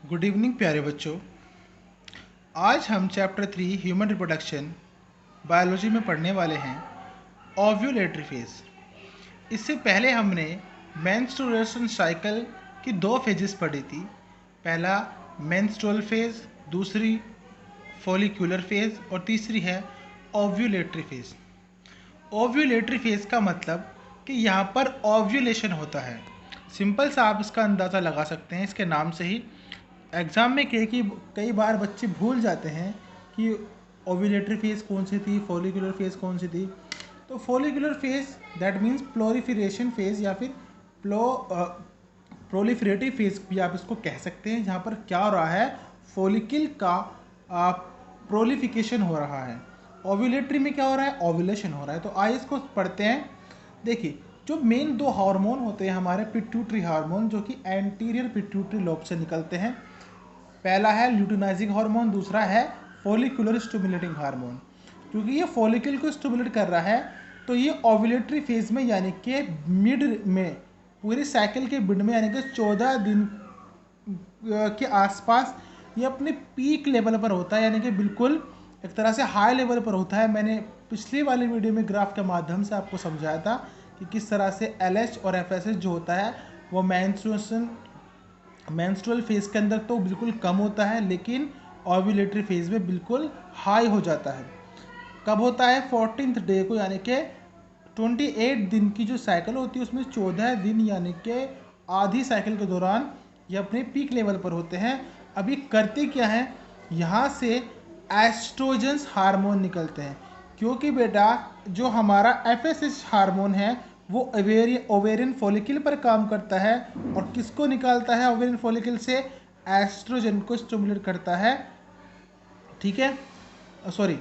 Good evening प्यारे बच्चों। आज हम चैप्टर 3 ह्यूमन रिप्रोडक्शन बायोलॉजी में पढ़ने वाले हैं ओव्यूलेटरी फेज। इससे पहले हमने मेंस्ट्रुएशन साइकिल की दो फेजेस पढ़ी थी। पहला मेंस्ट्रुअल फेज, दूसरी फॉलिक्यूलर फेज और तीसरी है ओव्यूलेटरी फेज। ओव्यूलेटरी फेज का मतलब कि यहाँ पर ओव्यूलेशन होता है। सिंपल सा आप इसका अंदाज़ा लगा सकते हैं इसके नाम से ही। एग्ज़ाम में कई बार बच्चे भूल जाते हैं कि ओव्यूलेटरी फेज कौन सी थी, फॉलिकुलर फेज कौन सी थी। तो follicular phase that means प्लोरिफिरेशन phase या फिर प्रोलिफरेटिव फेज भी आप इसको कह सकते हैं, जहाँ पर क्या हो रहा है, फॉलिकल का प्रोलिफिकेशन हो रहा है। ओव्यूलेटरी में क्या हो रहा है, ओव्यूलेशन हो रहा है। तो आइए इसको पढ़ते हैं। देखिए, जो मेन दो हार्मोन होते हैं हमारे, पिट्यूटरी हार्मोन जो कि एंटीरियर पिट्यूटरी लोब से निकलते हैं। पहला है ल्यूटिनाइजिंग हार्मोन, दूसरा है फॉलिकुलर स्टिमुलेटिंग हार्मोन। क्योंकि ये फॉलिकल को स्टिमुलेट कर रहा है तो ये ओव्यूलेटरी फेज में यानी कि मिड में, पूरी साइकिल के मिड में यानी कि 14 दिन के आसपास ये अपने पीक लेवल पर होता है, यानी कि बिल्कुल एक तरह से हाई लेवल पर होता है। मैंने पिछली वाली वीडियो में ग्राफ के माध्यम से आपको समझाया था कि किस तरह से LH और FSH जो होता है वो मेंस्ट्रुअल फेज के अंदर तो बिल्कुल कम होता है, लेकिन ओव्यूलेटरी फेज में बिल्कुल हाई हो जाता है। कब होता है, 14th डे को, यानी कि 28 दिन की जो साइकिल होती है उसमें 14 दिन यानी कि आधी साइकिल के दौरान ये अपने पीक लेवल पर होते हैं। अभी करते क्या है, यहाँ से एस्ट्रोजन्स हार्मोन निकलते हैं, क्योंकि बेटा जो हमारा FSH हार्मोन है वो ओवेरियन फॉलिकल पर काम करता है और किसको निकालता है, ओवेरियन फॉलिकल से एस्ट्रोजन को स्टिमुलेट करता है। ठीक है, सॉरी,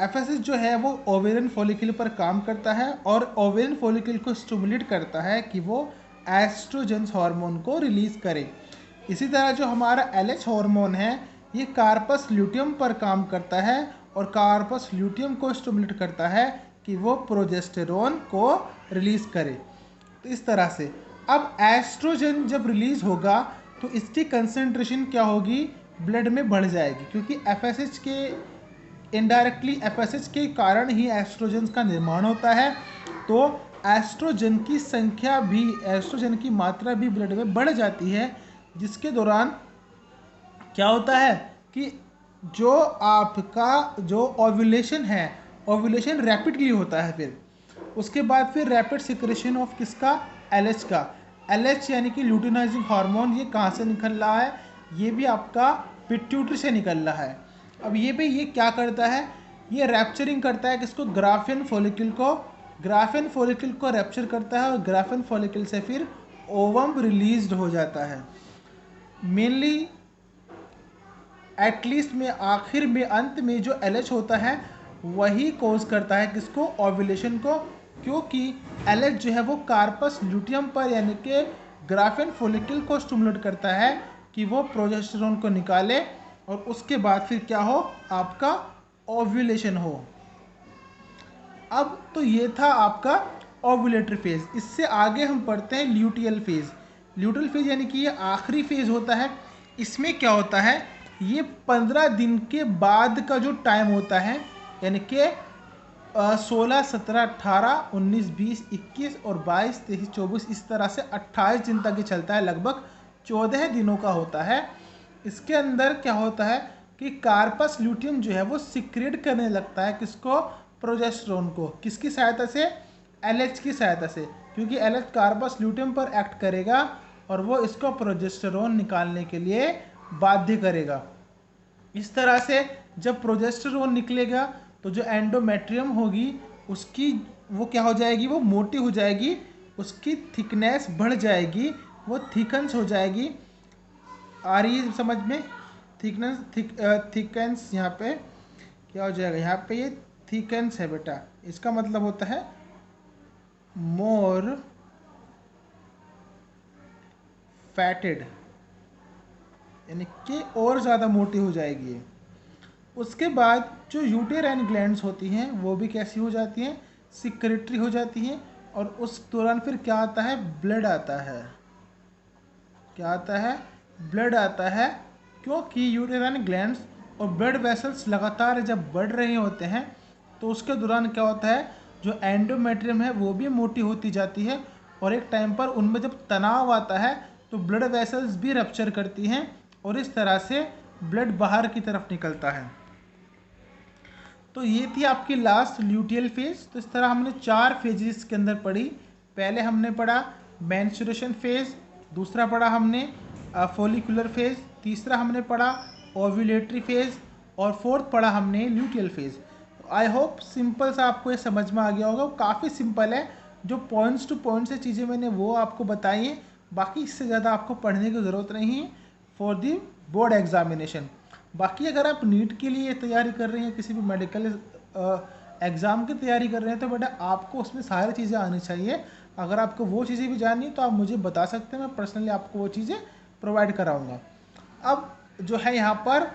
FSH जो है वो ओवेरियन फॉलिकल पर काम करता है और ओवेरियन फॉलिकल को स्टिमुलेट करता है कि वो एस्ट्रोजन हार्मोन को रिलीज करे। इसी तरह जो हमारा LH हार्मोन है ये कार्पस ल्यूटियम पर काम करता है और कार्पस ल्यूटियम को स्टिमुलेट करता है कि वो प्रोजेस्टेरोन को रिलीज करे। तो इस तरह से अब एस्ट्रोजन जब रिलीज होगा तो इसकी कंसेंट्रेशन क्या होगी, ब्लड में बढ़ जाएगी, क्योंकि FSH के इनडायरेक्टली FSH के कारण ही एस्ट्रोजन का निर्माण होता है। तो एस्ट्रोजन की संख्या भी, एस्ट्रोजन की मात्रा भी ब्लड में बढ़ जाती है, जिसके दौरान क्या होता है कि जो आपका जो ओव्यूलेशन है, ओव्यूलेशन रैपिडली होता है। फिर उसके बाद फिर रैपिड सिक्रेशन ऑफ किसका, LH का। LH यानी कि ल्यूटिनाइजिंग हार्मोन, ये कहाँ से निकल रहा है, ये भी आपका पिट्यूटरी से निकल रहा है। अब ये क्या करता है, ये रैप्चरिंग करता है किसको, ग्राफियन फॉलिकल को। ग्राफियन फॉलिकल को रैप्चर करता है और ग्राफियन फॉलिकल से फिर ओवम रिलीज्ड हो जाता है। मेनली एटलीस्ट में आखिर में अंत में जो LH होता है वही कोज करता है किसको, ओव्यूलेशन को, क्योंकि LH जो है वो कार्पस ल्यूटियम पर यानी कि ग्राफियन फॉलिकल को स्टिमुलेट करता है कि वो प्रोजेस्टेरोन को निकाले और उसके बाद फिर क्या हो, आपका ओव्यूलेशन हो। अब तो ये था आपका ओव्यूलेटरी फेज। इससे आगे हम पढ़ते हैं ल्यूटियल फेज। ल्यूटियल फेज यानी कि ये आखिरी फेज होता है। इसमें क्या होता है, ये 15 दिन के बाद का जो टाइम होता है, यानी कि 16, 17, 18, 19, 20, 21 और 22, 23, 24, इस तरह से 28 दिन तक ये चलता है, लगभग 14 दिनों का होता है। इसके अंदर क्या होता है कि कार्पस ल्यूटियम जो है वो सिक्रेट करने लगता है किसको, प्रोजेस्टेरोन को। किसकी सहायता से, LH की सहायता से, क्योंकि LH कार्पस ल्यूटियम पर एक्ट करेगा और वो इसको प्रोजेस्टेरोन निकालने के लिए बाध्य करेगा। इस तरह से जब प्रोजेस्टेरोन निकलेगा तो जो एंडोमेट्रियम होगी उसकी वो क्या हो जाएगी, वो मोटी हो जाएगी, उसकी थिकनेस बढ़ जाएगी, वो थिकन्स हो जाएगी। आ रही है समझ में, थिकनेस यहाँ पे क्या हो जाएगा, यहाँ पे ये थिकन्स है बेटा, इसका मतलब होता है मोर फैटेड, यानी कि और ज़्यादा मोटी हो जाएगी ये। उसके बाद जो यूटेराइन ग्लैंड्स होती हैं वो भी कैसी हो जाती हैं, सिक्रेटरी हो जाती हैं, और उस दौरान फिर क्या आता है, ब्लड आता है। क्या आता है, ब्लड आता है, क्योंकि यूटेराइन ग्लैंड्स और ब्लड वेसल्स लगातार जब बढ़ रहे होते हैं तो उसके दौरान क्या होता है, जो एंडोमेट्रियम है वो भी मोटी होती जाती है और एक टाइम पर उनमें जब तनाव आता है तो ब्लड वेसल्स भी रप्चर करती हैं और इस तरह से ब्लड बाहर की तरफ निकलता है। तो ये थी आपकी लास्ट ल्यूटियल फेज। तो इस तरह हमने 4 फेजेस के अंदर पढ़ी। पहले हमने पढ़ा मेंस्ट्रुएशन फेज, दूसरा पढ़ा हमने फॉलिकुलर फेज, तीसरा हमने पढ़ा ओव्यूलेटरी फेज और फोर्थ पढ़ा हमने luteal phase. I hope simple सा आपको ये समझ में आ गया होगा। काफ़ी सिंपल है, जो पॉइंट्स टू पॉइंट से चीज़ें मैंने वो आपको बताई हैं, बाकी इससे ज़्यादा आपको पढ़ने की ज़रूरत नहीं है फॉर दी बोर्ड एग्जामिनेशन। बाकी अगर आप नीट के लिए तैयारी कर रहे हैं, किसी भी मेडिकल एग्ज़ाम की तैयारी कर रहे हैं, तो बेटा आपको उसमें सारी चीज़ें आनी चाहिए। अगर आपको वो चीज़ें भी जाननी तो आप मुझे बता सकते हैं, मैं पर्सनली आपको वो चीज़ें प्रोवाइड कराऊंगा। अब जो है यहाँ पर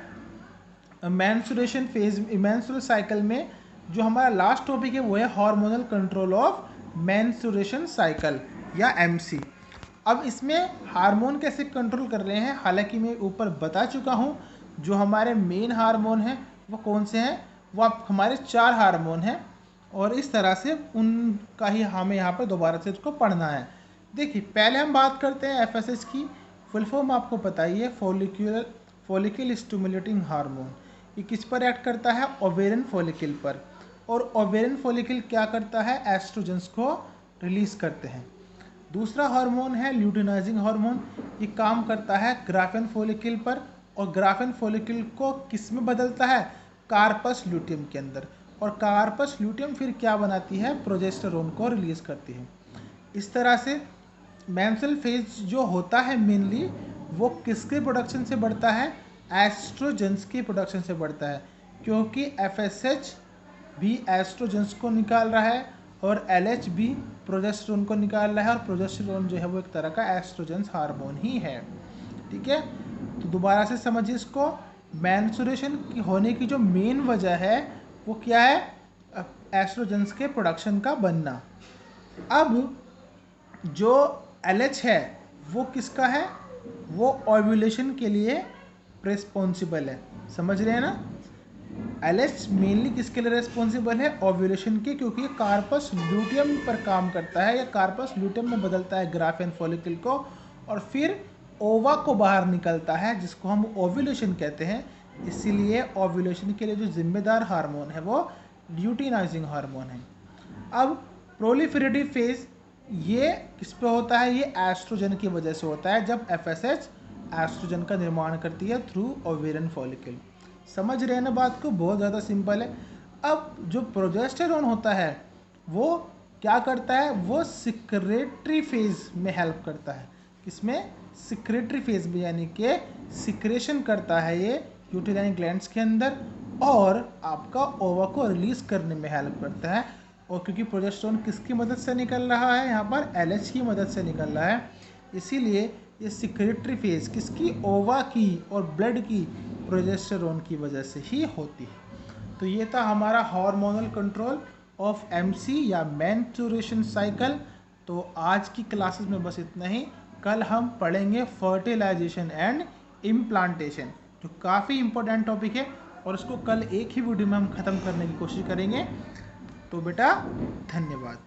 मेंस्ट्रुएशन फेज, मेंस्ट्रुअल साइकिल में जो हमारा लास्ट टॉपिक है वो है hormonal control of menstruation cycle या एमसी। अब इसमें हार्मोन कैसे कंट्रोल कर रहे हैं, हालांकि मैं ऊपर बता चुका हूँ जो हमारे मेन हार्मोन हैं वो कौन से हैं, वो आप हमारे 4 हार्मोन हैं और इस तरह से उनका ही हमें यहाँ पर दोबारा से उसको पढ़ना है। देखिए पहले हम बात करते हैं एफएसएच की। फुल फॉर्म आपको पता ही है, फॉलिकल स्टिमुलेटिंग हार्मोन। ये किस पर एक्ट करता है, ओवेरियन फॉलिकल पर। और ओवेरियन फॉलिकल क्या करता है, एस्ट्रोजन्स को रिलीज करते हैं। दूसरा हार्मोन है ल्यूटिनाइजिंग हार्मोन। ये काम करता है ग्राफेन फॉलिकल पर और ग्राफेन फॉलिकल को किस में बदलता है, कार्पस ल्यूटियम के अंदर। और कार्पस ल्यूटियम फिर क्या बनाती है, प्रोजेस्टेरोन को रिलीज करती है। इस तरह से मेंस्ट्रुअल फेज जो होता है मेनली वो किसके प्रोडक्शन से बढ़ता है, एस्ट्रोजेंस के प्रोडक्शन से बढ़ता है, क्योंकि एफएसएच भी एस्ट्रोजेंस को निकाल रहा है और एलएच भी प्रोजेस्टेरोन को निकाल रहा है और प्रोजेस्टेरोन जो है वो एक तरह का एस्ट्रोजेंस हार्मोन ही है। ठीक है, तो दोबारा से समझिए इसको। मेंस्ट्रुएशन की होने की जो मेन वजह है वो क्या है, एस्ट्रोजेंस के प्रोडक्शन का बनना। अब जो एलएच है वो किसका है, वो ओव्यूलेशन के लिए रिस्पॉन्सिबल है। समझ रहे हैं ना, एलएच मेनली किसके लिए रिस्पॉन्सिबल है, ओव्यूलेशन के, क्योंकि ये कार्पस ल्यूटियम पर काम करता है या कार्पस ल्यूटियम में बदलता है ग्राफेन फॉलिकल को और फिर ओवा को बाहर निकलता है जिसको हम ओव्यूलेशन कहते हैं। इसीलिए ओव्यूलेशन के लिए जो जिम्मेदार हार्मोन है वो ल्यूटिनाइजिंग हार्मोन है। अब प्रोलिफरेटिव फेज ये किस पे होता है, ये एस्ट्रोजन की वजह से होता है, जब एफएसएच एस्ट्रोजन का निर्माण करती है थ्रू ओवेरियन फॉलिकल। समझ रहे हैं ना बात को, बहुत ज़्यादा सिंपल है। अब जो प्रोजेस्टेरोन होता है वो क्या करता है, वो सिक्रेटरी फेज में हेल्प करता है। किसमें, सिक्रेटरी फेज में, यानी कि सिक्रेशन करता है ये यूटेराइन ग्लैंड्स के अंदर और आपका ओवा को रिलीज करने में हेल्प करता है। और क्योंकि प्रोजेस्टेरोन किसकी मदद से निकल रहा है, यहाँ पर एलएच की मदद से निकल रहा है, इसीलिए ये सिक्रेटरी फेज किसकी, ओवा की और ब्लड की, प्रोजेस्टेरोन की वजह से ही होती है। तो ये था हमारा हार्मोनल कंट्रोल ऑफ एमसी या मेंस्ट्रुएशन साइकिल। तो आज की क्लासेस में बस इतना ही। कल हम पढ़ेंगे फर्टिलाइजेशन एंड इम्प्लांटेशन, जो काफ़ी इंपॉर्टेंट टॉपिक है और उसको कल एक ही वीडियो में हम ख़त्म करने की कोशिश करेंगे। तो बेटा धन्यवाद।